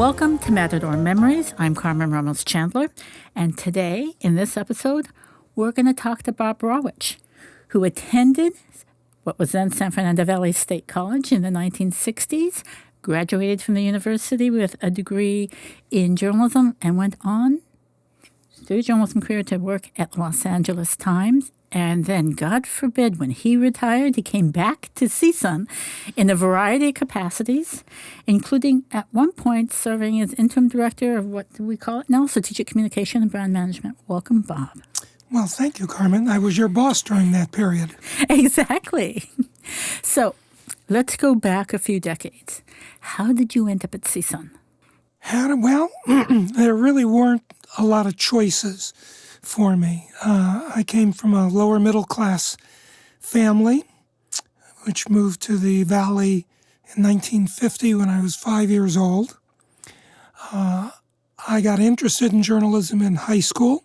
Welcome to Matador Memories. I'm Carmen Ramos Chandler, and today, in this episode, we're going to talk to Bob Rawitch, who attended what was then San Fernando Valley State College in the 1960s, graduated from the university with a degree in journalism, and went on through a journalism career to work at Los Angeles Times. And then, God forbid, when he retired, he came back to CSUN in a variety of capacities, including at one point serving as interim director of what do we call it now? Strategic Communication and Brand Management. Welcome, Bob. Well, thank you, Carmen. I was your boss during that period. Exactly. So let's go back a few decades. How did you end up at CSUN? Well, there really weren't a lot of choices for me. I came from a lower middle class family, which moved to the Valley in 1950 when I was 5 years old. I got interested in journalism in high school,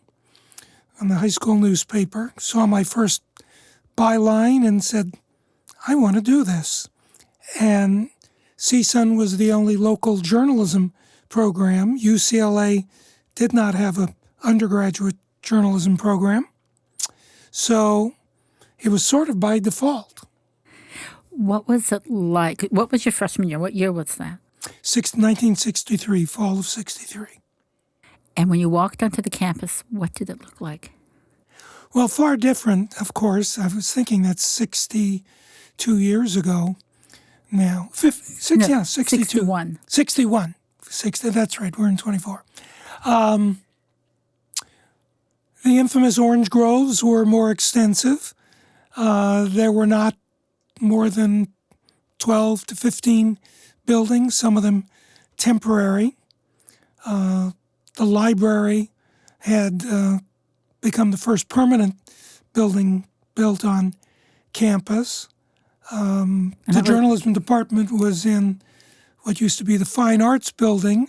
on the high school newspaper, saw my first byline and said, I want to do this. And CSUN was the only local journalism program. UCLA did not have an undergraduate journalism program. So it was sort of by default. What was it like? What was your freshman year? What year was that? 1963, fall of 63. And when you walked onto the campus, what did it look like? Well, far different, of course. I was thinking that's 62 years ago now. 62. 61. 61. 60, that's right. We're in 24. The infamous orange groves were more extensive. There were not more than 12 to 15 buildings, some of them temporary. The library had become the first permanent building built on campus. The journalism department was in what used to be the Fine Arts Building,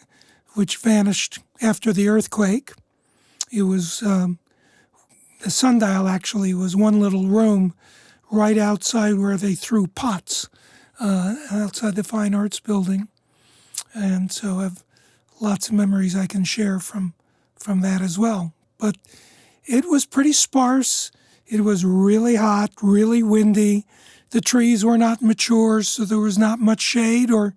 which vanished after the earthquake. It was, the Sundial actually was one little room right outside where they threw pots, outside the Fine Arts Building. And so I have lots of memories I can share from that as well. But it was pretty sparse. It was really hot, really windy. The trees were not mature, so there was not much shade or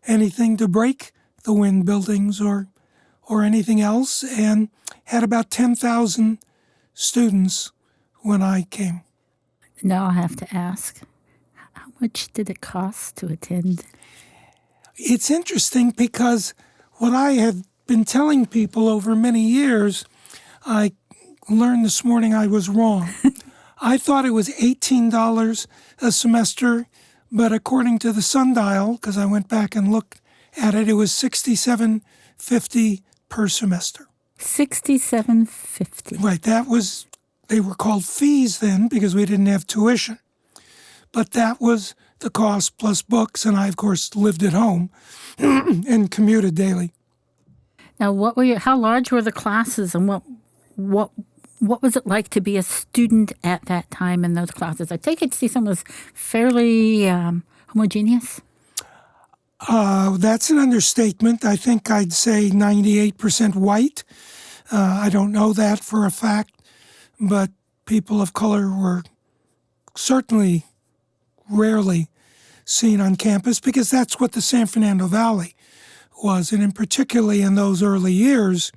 anything to break the wind buildings or anything else, and had about 10,000 students when I came. Now I have to ask, how much did it cost to attend? It's interesting because what I have been telling people over many years, I learned this morning I was wrong. I thought it was $18 a semester, but according to the Sundial, because I went back and looked at it, it was $67.50 per semester. $67.50. Right, they were called fees then because we didn't have tuition. But that was the cost plus books, and I, of course, lived at home and commuted daily. Now, how large were the classes, and what was it like to be a student at that time in those classes? I take it CSUN was fairly homogeneous? That's an understatement. I think I'd say 98% white. I don't know that for a fact, but people of color were certainly rarely seen on campus because that's what the San Fernando Valley was. And particularly in those early years,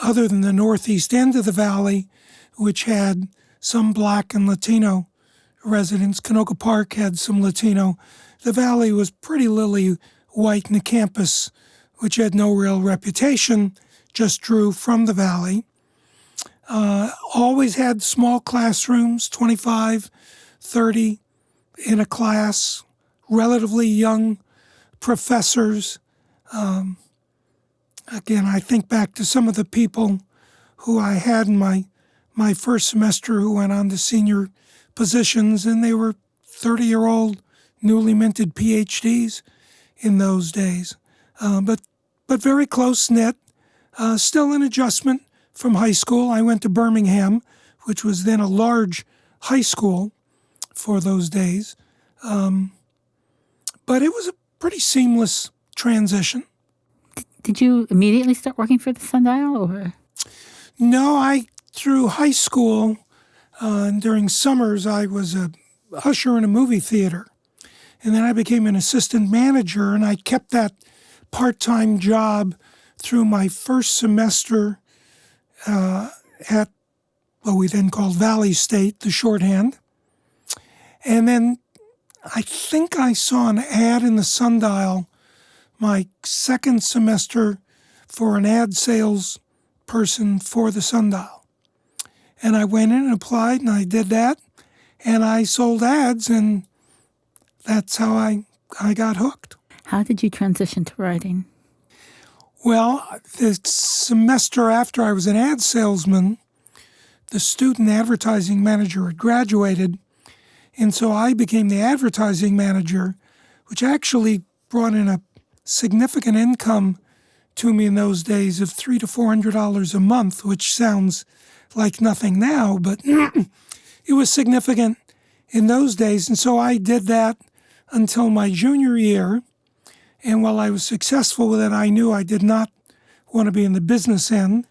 other than the northeast end of the valley, which had some Black and Latino residents, Canoga Park had some Latino. The valley was pretty lily white, and the campus, which had no real reputation, just drew from the valley. Always had small classrooms, 25, 30 in a class, relatively young professors. Again, I think back to some of the people who I had in my first semester who went on to senior positions, and they were 30-year-old, newly minted PhDs in those days. But very close-knit, still an adjustment from high school. I went to Birmingham, which was then a large high school for those days. But it was a pretty seamless transition. Did you immediately start working for the Sundial, or? No, through high school, during summers, I was a usher in a movie theater. And then I became an assistant manager, and I kept that part-time job through my first semester at what we then called Valley State, the shorthand. And then I think I saw an ad in the Sundial my second semester for an ad sales person for the Sundial. And I went in and applied, and I did that, and I sold ads, and that's how I got hooked. How did you transition to writing? Well, the semester after I was an ad salesman, the student advertising manager had graduated, and so I became the advertising manager, which actually brought in a significant income to me in those days of $300 to $400 a month, which sounds like nothing now, but it was significant in those days. And so I did that until my junior year. And while I was successful with it, I knew I did not want to be in the business end.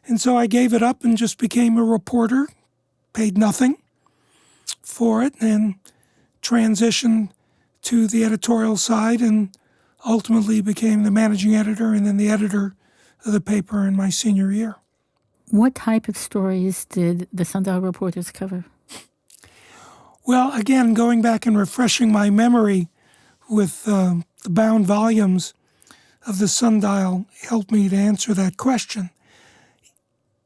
And so I gave it up and just became a reporter, paid nothing for it, and transitioned to the editorial side and ultimately became the managing editor and then the editor of the paper in my senior year. What type of stories did the Sundial reporters cover? Well, again, going back and refreshing my memory with the bound volumes of the Sundial helped me to answer that question.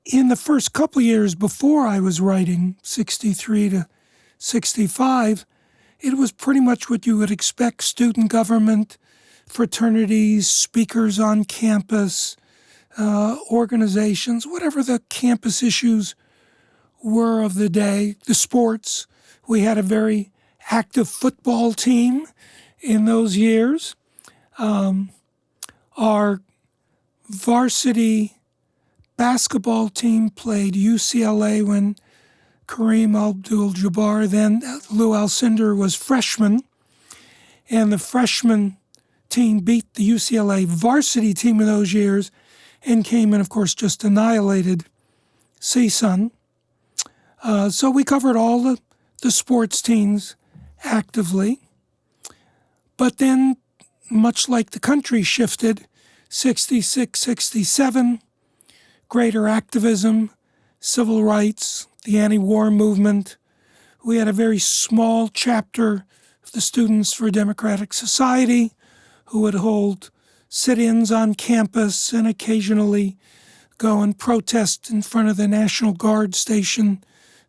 In the first couple of years before I was writing, 63 to 65, it was pretty much what you would expect: student government, fraternities, speakers on campus, organizations, whatever the campus issues were of the day, the sports. We had a very active football team in those years. Our varsity basketball team played UCLA when Kareem Abdul-Jabbar, then Lou Alcindor, was freshman. And the freshman team beat the UCLA varsity team in those years and came and, of course, just annihilated CSUN. So we covered all the sports teams actively. But then, much like the country shifted, 66, 67, greater activism, civil rights, the anti-war movement. We had a very small chapter of the Students for Democratic Society who would hold sit-ins on campus and occasionally go and protest in front of the National Guard station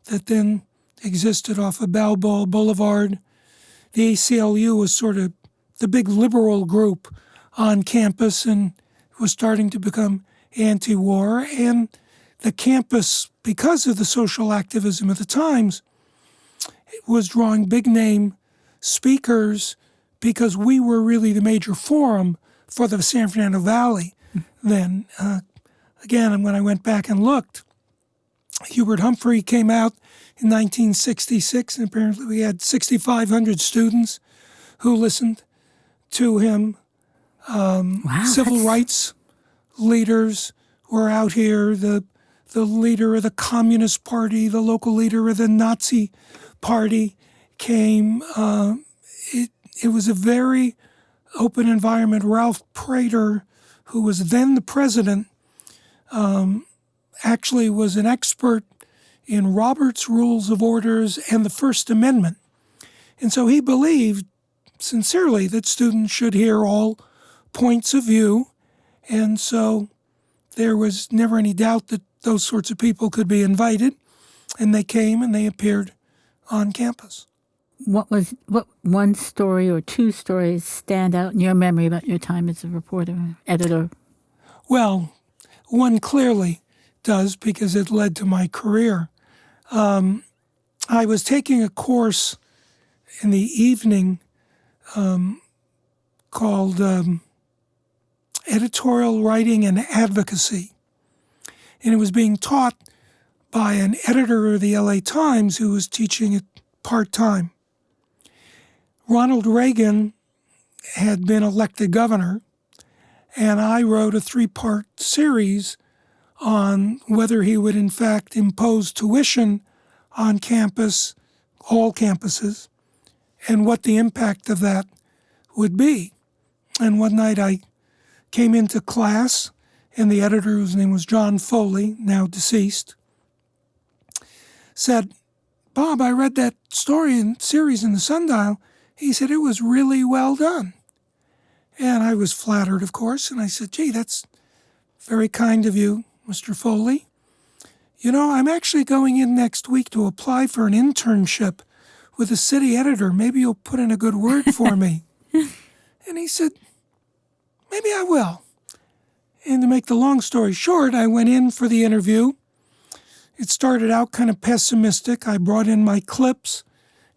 that then existed off of Balboa Boulevard. The ACLU was sort of the big liberal group on campus and was starting to become anti-war. And the campus, because of the social activism of the times, was drawing big-name speakers because we were really the major forum for the San Fernando Valley then. Again, when I went back and looked, Hubert Humphrey came out in 1966, and apparently we had 6,500 students who listened to him. Wow, Civil rights leaders were out here. The leader of the Communist Party, the local leader of the Nazi Party came. It was a very open environment. Ralph Prater, who was then the president, actually was an expert in Robert's Rules of Orders and the First Amendment. And so he believed sincerely that students should hear all points of view. And so there was never any doubt that those sorts of people could be invited. And they came and they appeared on campus. What one story or two stories stand out in your memory about your time as a reporter, editor? Well, one clearly does because it led to my career. I was taking a course in the evening called Editorial Writing and Advocacy. And it was being taught by an editor of the LA Times who was teaching it part-time. Ronald Reagan had been elected governor, And I wrote a 3-part series on whether he would in fact impose tuition on campus, all campuses, and what the impact of that would be. And one night I came into class, and the editor, whose name was John Foley, now deceased, said, "Bob, I read that story and series in the Sundial." He said, "It was really well done." And I was flattered, of course, and I said, "Gee, that's very kind of you, Mr. Foley. You know, I'm actually going in next week to apply for an internship with the city editor. Maybe you'll put in a good word for me." And he said, "Maybe I will." And to make the long story short, I went in for the interview. It started out kind of pessimistic. I brought in my clips,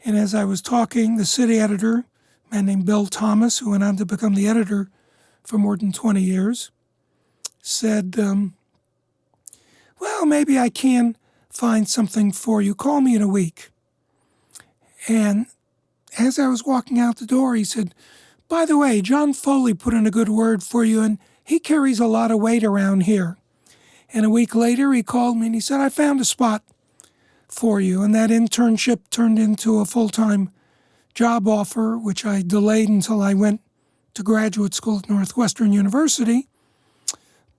and as I was talking, the city editor, a man named Bill Thomas, who went on to become the editor for more than 20 years, said, "Well, maybe I can find something for you. Call me in a week." And as I was walking out the door, he said, "By the way, John Foley put in a good word for you, and he carries a lot of weight around here." And a week later, he called me and he said, "I found a spot for you." And that internship turned into a full-time job offer, which I delayed until I went to graduate school at Northwestern University.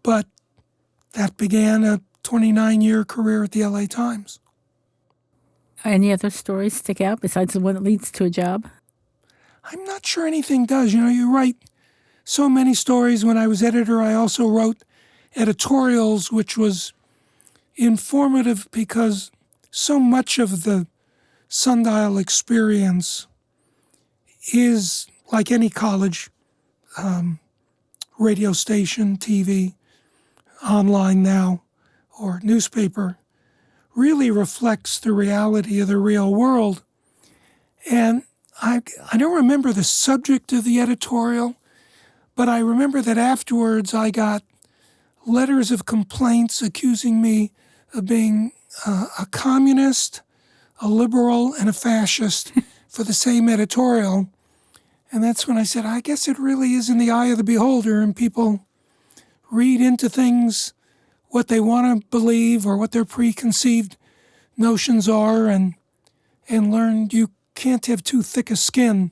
But that began a 29-year career at the LA Times. Any other stories stick out besides the one that leads to a job? I'm not sure anything does. You know, you write so many stories. When I was editor, I also wrote editorials, which was informative because so much of the Sundial experience is like any college radio station, TV, online now, or newspaper, really reflects the reality of the real world. And I don't remember the subject of the editorial, but I remember that afterwards I got letters of complaints accusing me of being a communist, a liberal, and a fascist for the same editorial. And that's when I said, I guess it really is in the eye of the beholder, and people read into things what they want to believe or what their preconceived notions are, and learn you can't have too thick a skin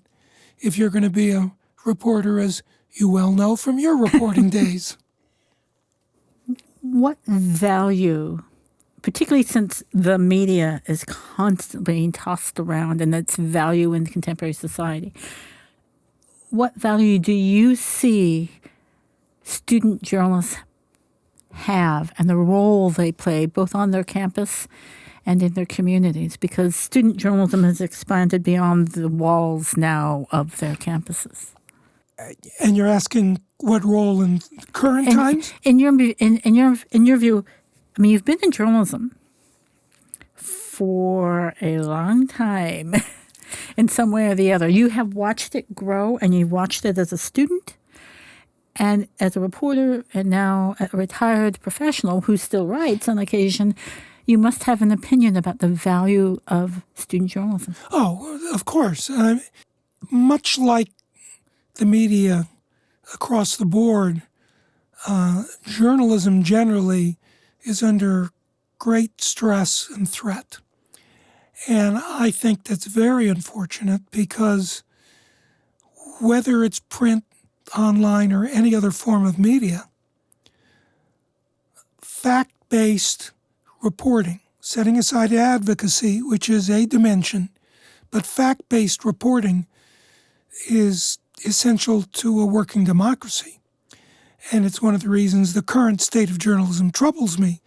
if you're going to be a reporter, as you well know from your reporting days. What value, particularly since the media is constantly being tossed around and its value in contemporary society, what value do you see student journalists have and the role they play both on their campus and in their communities? Because student journalism has expanded beyond the walls now of their campuses. And you're asking what role in current times? In your view, I mean, you've been in journalism for a long time, in some way or the other. You have watched it grow, and you've watched it as a student, and as a reporter, and now a retired professional who still writes on occasion. You must have an opinion about the value of student journalism. Oh, of course. Much like the media across the board, journalism generally is under great stress and threat. And I think that's very unfortunate because whether it's print, online, or any other form of media, fact-based reporting, setting aside advocacy, which is a dimension, but fact-based reporting is essential to a working democracy. And it's one of the reasons the current state of journalism troubles me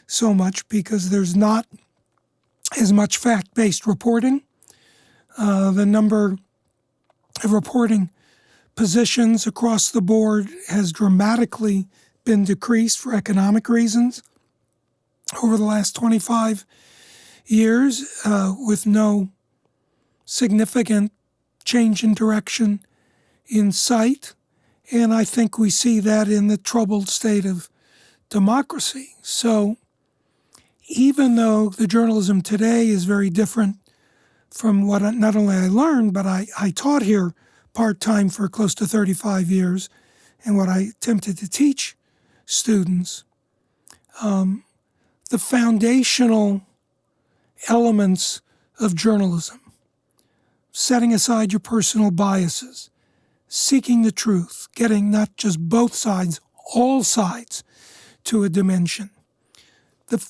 so much, because there's not as much fact-based reporting. The number of reporting positions across the board has dramatically been decreased for economic reasons over the last 25 years, with no significant change in direction in sight. And I think we see that in the troubled state of democracy. So even though the journalism today is very different from what not only I learned, but I taught here part-time for close to 35 years, and what I attempted to teach students, the foundational elements of journalism, setting aside your personal biases, seeking the truth, getting not just both sides, all sides to a dimension, the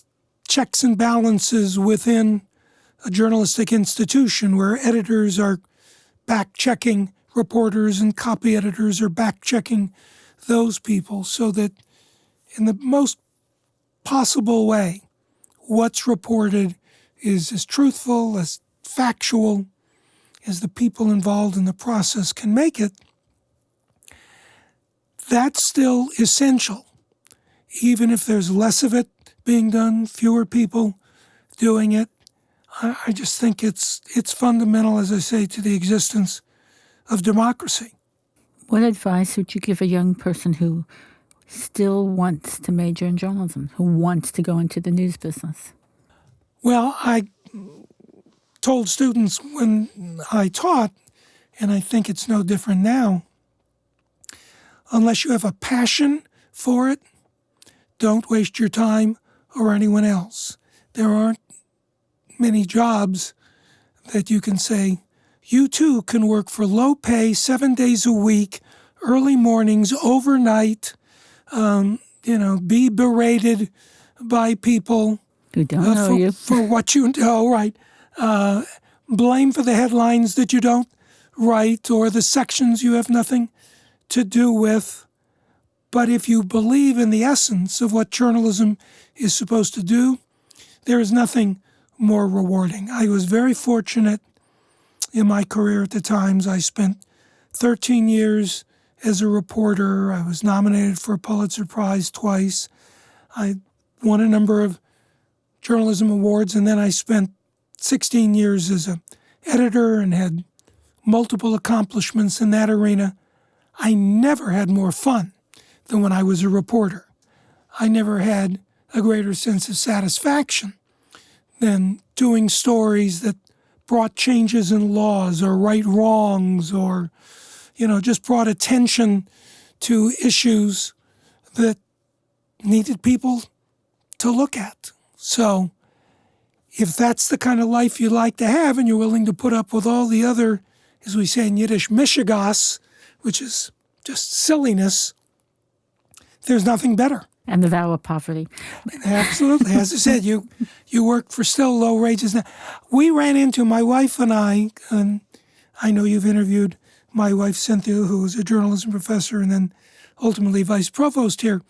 checks and balances within a journalistic institution where editors are back-checking reporters and copy editors are back-checking those people so that in the most possible way, what's reported is as truthful, as factual as the people involved in the process can make it. That's still essential, even if there's less of it being done, fewer people doing it. I just think it's fundamental, as I say, to the existence of democracy. What advice would you give a young person who still wants to major in journalism, who wants to go into the news business? Well, I told students when I taught, and I think it's no different now, unless you have a passion for it, don't waste your time or anyone else. There aren't many jobs that you can say, you too can work for low pay, 7 days a week, early mornings, overnight, be berated by people who don't know you for what you know, right? Blame for the headlines that you don't write or the sections you have nothing to do with. But if you believe in the essence of what journalism is supposed to do, there is nothing more rewarding. I was very fortunate in my career at the Times. I spent 13 years as a reporter. I was nominated for a Pulitzer Prize twice. I won a number of journalism awards, and then I spent 16 years as an editor and had multiple accomplishments in that arena. I never had more fun than when I was a reporter. I never had a greater sense of satisfaction than doing stories that brought changes in laws or right wrongs or, just brought attention to issues that needed people to look at. So if that's the kind of life you like to have and you're willing to put up with all the other, as we say in Yiddish, mishigas, which is just silliness, there's nothing better. And the vow of poverty. Absolutely. As I said, you work for still low wages. Now, we ran into, my wife and I know you've interviewed my wife, Cynthia, who was a journalism professor and then ultimately vice provost here.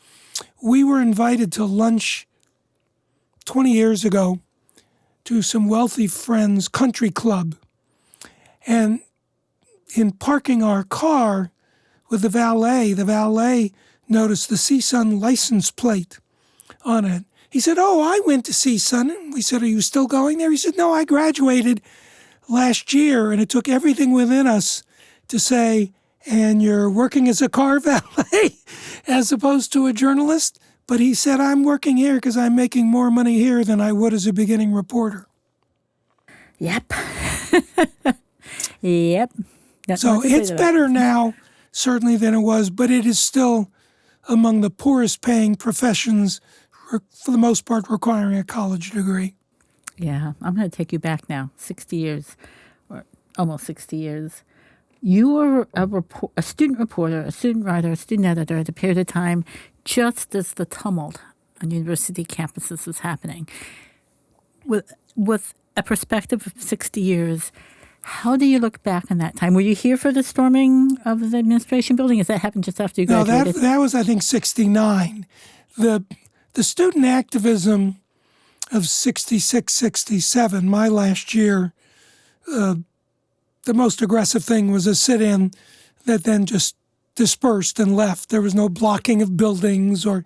We were invited to lunch 20 years ago to some wealthy friends' country club. And in parking our car with the valet noticed the CSUN license plate on it. He said, "Oh, I went to CSUN." And we said, "Are you still going there?" He said, "No, I graduated last year." And it took everything within us to say, "And you're working as a car valet as opposed to a journalist?" But he said, "I'm working here because I'm making more money here than I would as a beginning reporter." Yep. Yep. So it's better now, certainly, than it was, but it is still among the poorest paying professions, for the most part requiring a college degree. Yeah, I'm going to take you back now, 60 years, or almost 60 years. You were a student reporter, a student writer, a student editor at a period of time just as the tumult on university campuses was happening. With a perspective of 60 years, how do you look back on that time? Were you here for the storming of the administration building? Has that happened just after you graduated? No, that was, I think, 69. The student activism of 66, 67, my last year, the most aggressive thing was a sit-in that then just dispersed and left. There was no blocking of buildings or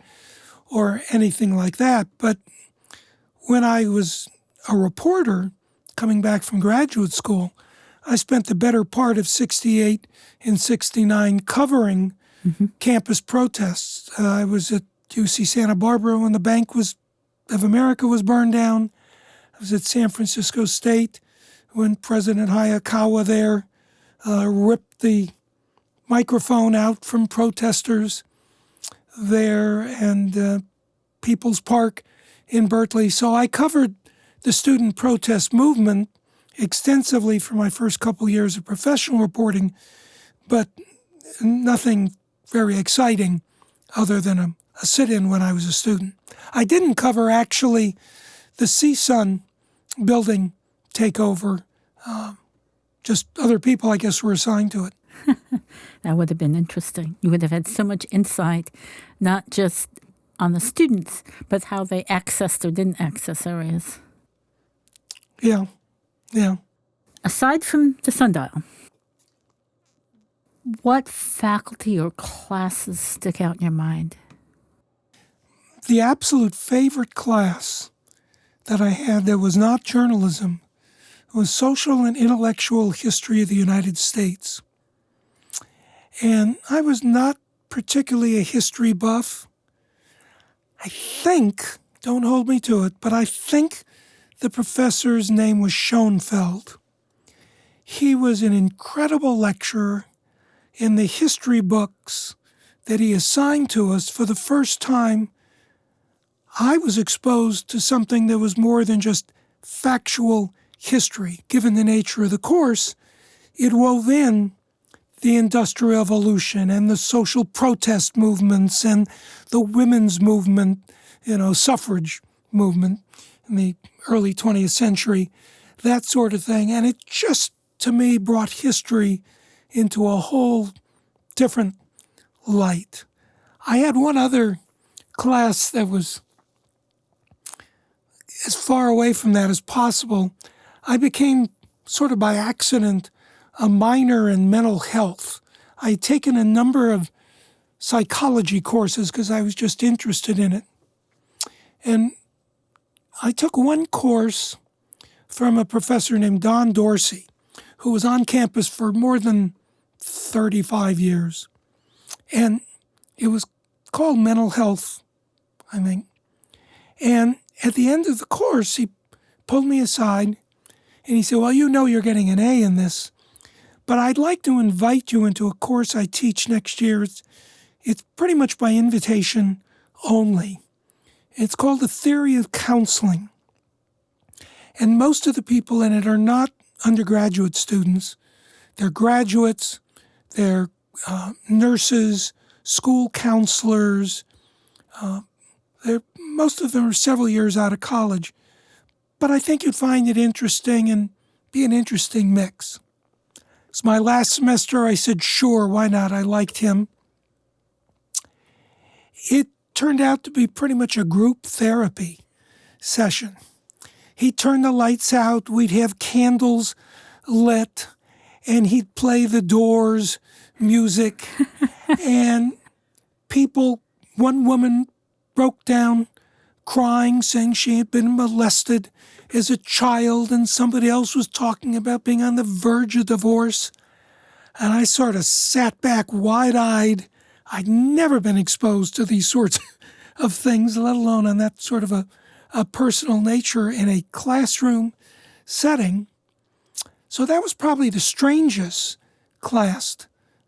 anything like that. But when I was a reporter coming back from graduate school, I spent the better part of 68 and 69 covering campus protests. I was at UC Santa Barbara when the Bank of America was burned down. I was at San Francisco State when President Hayakawa there ripped the microphone out from protesters there and People's Park in Berkeley. So I covered the student protest movement extensively for my first couple years of professional reporting, but nothing very exciting other than a sit-in when I was a student. I didn't cover, actually, the CSUN building takeover. Just other people, I guess, were assigned to it. That would have been interesting. You would have had so much insight, not just on the students, but how they accessed or didn't access areas. Yeah. Aside from the Sundial, what faculty or classes stick out in your mind? The absolute favorite class that I had that was not journalism was Social and Intellectual History of the United States. And I was not particularly a history buff. I think, don't hold me to it, but I think the professor's name was Schoenfeld. He was an incredible lecturer. In the history books that he assigned to us, for the first time, I was exposed to something that was more than just factual history. Given the nature of the course, it wove in the Industrial Revolution and the social protest movements and the women's movement, suffrage movement in the early 20th century, that sort of thing. And it just, to me, brought history into a whole different light. I had one other class that was as far away from that as possible. I became, sort of by accident, a minor in mental health. I had taken a number of psychology courses because I was just interested in it. And I took one course from a professor named Don Dorsey, who was on campus for more than 35 years. And it was called mental health, I think. And at the end of the course, he pulled me aside and he said, well, you're getting an A in this, but I'd like to invite you into a course I teach next year. It's pretty much by invitation only. It's called The Theory of Counseling. And most of the people in it are not undergraduate students. They're graduates, they're nurses, school counselors. Most of them are several years out of college. But I think you'd find it interesting and be an interesting mix. It's my last semester. I said, sure, why not? I liked him. It turned out to be pretty much a group therapy session. He'd turn the lights out, we'd have candles lit, and he'd play the Doors music. And one woman broke down crying, saying she had been molested as a child, and somebody else was talking about being on the verge of divorce. And I sort of sat back wide-eyed. I'd never been exposed to these sorts of things, let alone on that sort of a personal nature in a classroom setting. So that was probably the strangest class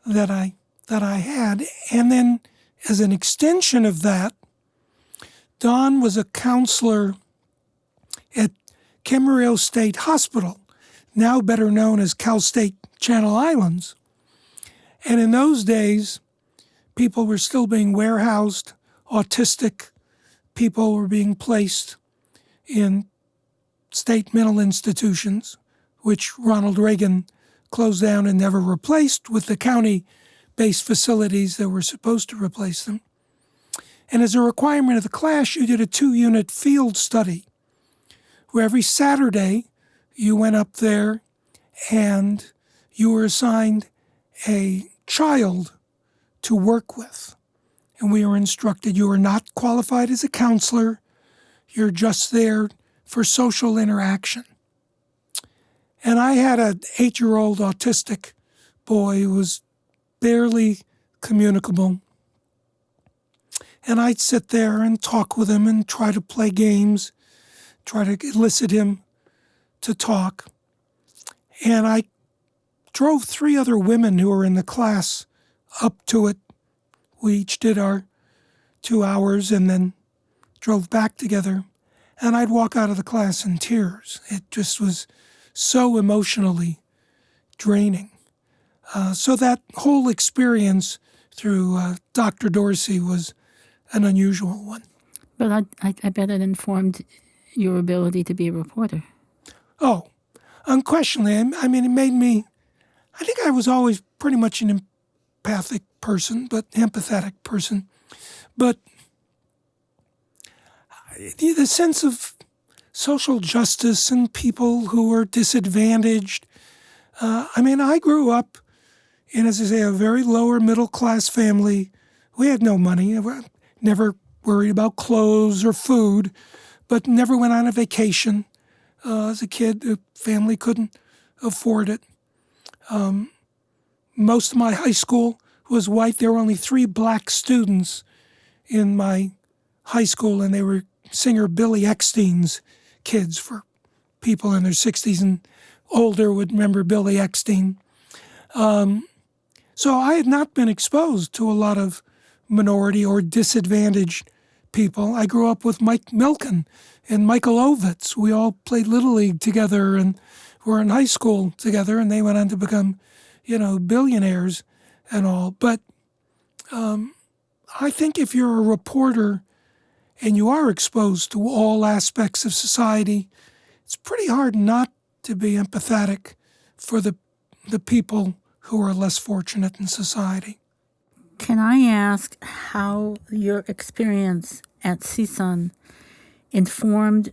that I had. And then as an extension of that, Don was a counselor at Camarillo State Hospital, now better known as Cal State Channel Islands. And in those days, people were still being warehoused, autistic people were being placed in state mental institutions, which Ronald Reagan closed down and never replaced with the county-based facilities that were supposed to replace them. And as a requirement of the class, you did a 2-unit field study, where every Saturday you went up there and you were assigned a child to work with. And we were instructed you are not qualified as a counselor. You're just there for social interaction. And I had an 8-year-old autistic boy who was barely communicable. And I'd sit there and talk with him and try to play games, try to elicit him to talk. And I drove 3 other women who were in the class up to it. We each did our 2 hours and then drove back together. And I'd walk out of the class in tears. It just was so emotionally draining. So that whole experience through Dr. Dorsey was an unusual one. But I bet it informed your ability to be a reporter. Oh, unquestionably. I mean, it made me, I think I was always pretty much an empathic person, but empathetic person. But the sense of social justice and people who were disadvantaged. I grew up in, as I say, a very lower middle class family. We had no money. Never worried about clothes or food, but never went on a vacation. As a kid, the family couldn't afford it. Most of my high school was white. There were only 3 black students in my high school, and they were singer Billy Eckstein's kids. For people in their 60s and older would remember Billy Eckstein. So I had not been exposed to a lot of minority or disadvantaged people. I grew up with Mike Milken and Michael Ovitz. We all played Little League together and were in high school together, and they went on to become, billionaires and all. But I think if you're a reporter and you are exposed to all aspects of society, it's pretty hard not to be empathetic for the people who are less fortunate in society. Can I ask how your experience at CSUN informed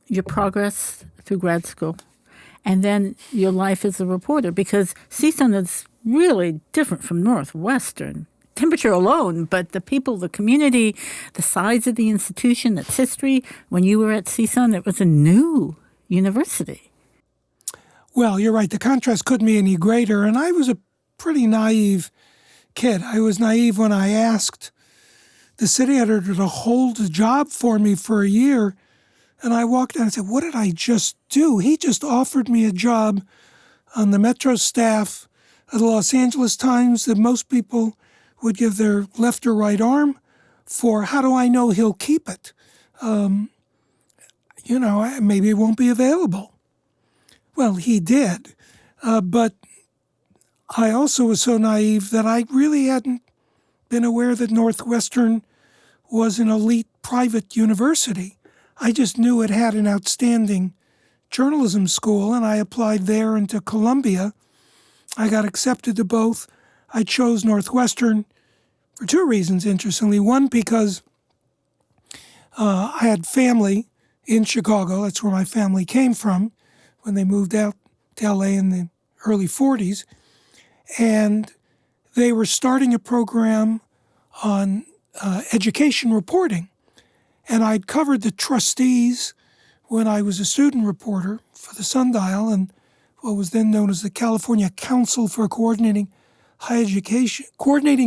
your progress through grad school and then your life as a reporter? Because CSUN is really different from Northwestern. Temperature alone, but the people, the community, the size of the institution, its history. When you were at CSUN, it was a new university. Well, you're right. The contrast couldn't be any greater. And I was a pretty naive kid. I was naive when I asked the city editor to hold a job for me for a year. And I walked in and said, what did I just do? He just offered me a job on the Metro staff of the Los Angeles Times that most people would give their left or right arm for. How do I know he'll keep it? Maybe it won't be available. Well, he did. But I also was so naive that I really hadn't been aware that Northwestern was an elite private university. I just knew it had an outstanding journalism school, and I applied there and to Columbia. I got accepted to both. I chose Northwestern for 2 reasons, interestingly. One, because I had family in Chicago. That's where my family came from when they moved out to L.A. in the early 40s. And they were starting a program on education reporting. And I'd covered the trustees when I was a student reporter for the Sundial and what was then known as the California Council for Coordinating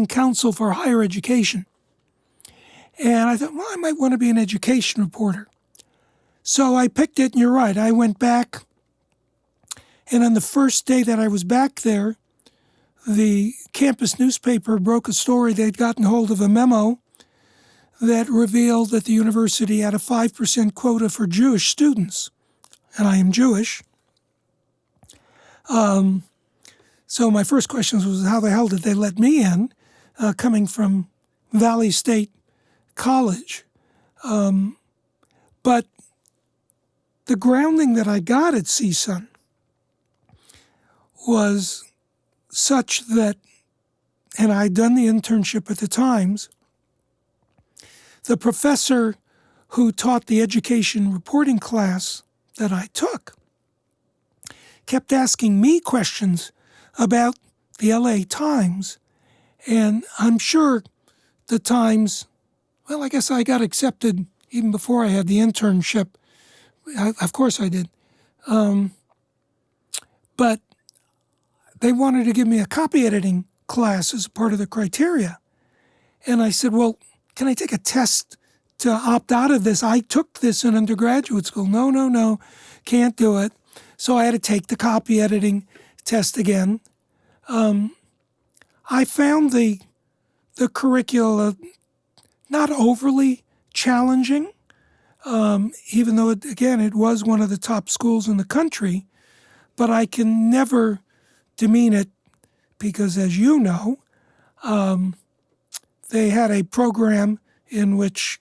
Council for Higher Education. And I thought, well, I might want to be an education reporter. So I picked it, and you're right. I went back, and on the first day that I was back there, the campus newspaper broke a story. They'd gotten hold of a memo that revealed that the university had a 5% quota for Jewish students, and I am Jewish. So my first question was, how the hell did they let me in, coming from Valley State College? But the grounding that I got at CSUN was such that, and I'd done the internship at the Times, the professor who taught the education reporting class that I took kept asking me questions about the LA Times. And I'm sure the Times, well, I guess I got accepted even before I had the internship. Of course I did. But they wanted to give me a copy editing class as a part of the criteria. And I said, well, can I take a test to opt out of this? I took this in undergraduate school. No, can't do it. So I had to take the copy editing test again. I found the curricula not overly challenging, even though, it was one of the top schools in the country. But I can never demean it because, as you know, they had a program in which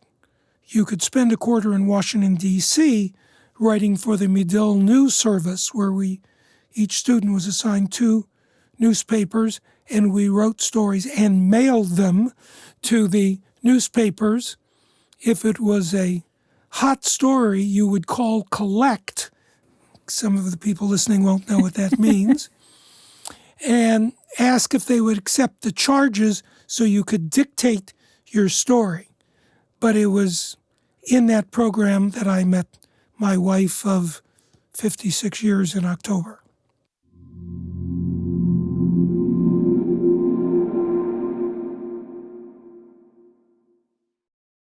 you could spend a quarter in Washington, D.C., writing for the Medill News Service, where each student was assigned 2 newspapers, and we wrote stories and mailed them to the newspapers. If it was a hot story, you would call collect. Some of the people listening won't know what that means. And ask if they would accept the charges so you could dictate your story. But it was in that program that I met my wife of 56 years in October.